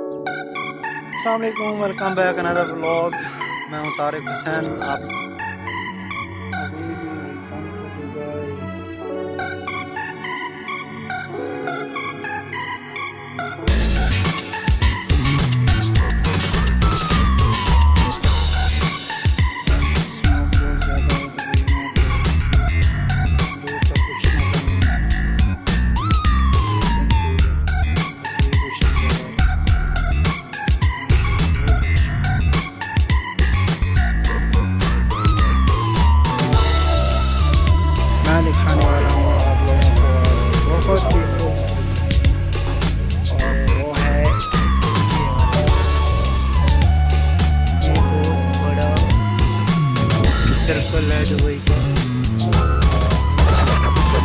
अस्सलाम वालेकुम, welcome back another vlog. मैं हूँ तारिक हुसैन। आप अभी भी काम कर मैं दिखाने वाला हूँ आप लोगों को बहुत ही खूबसूरत, और वो है ये बहुत बड़ा सर्कल है दुबई का।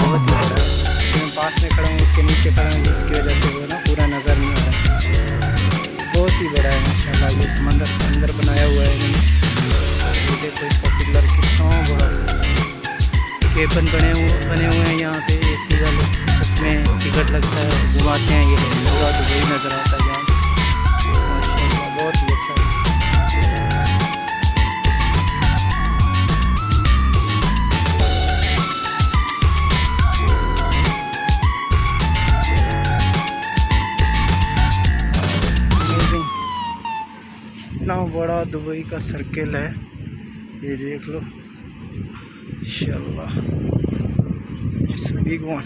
बहुत ही बड़ा है। मैं पास में खड़ा हूँ, उसके नीचे खड़ा हूँ, जिसकी वजह से वो ना पूरा नज़र नहीं आ रहा। बहुत ही बड़ा है माशाल्लाह। ये समंदर के अंदर बनाया हुआ है इन्होंने। ये देखो इसका पिलर कितना बड़ा है। केबन बने हुए हैं यहाँ पे एसी वाले, उसमें टिकट लगता है, घुमाते हैं। ये पूरा दुबई नज़र आता है यहाँ माशाल्लाह, बहुत ही अच्छा है। इतना बड़ा दुबई का सर्किल है, ये देख लो माशाल्लाह। It's big one.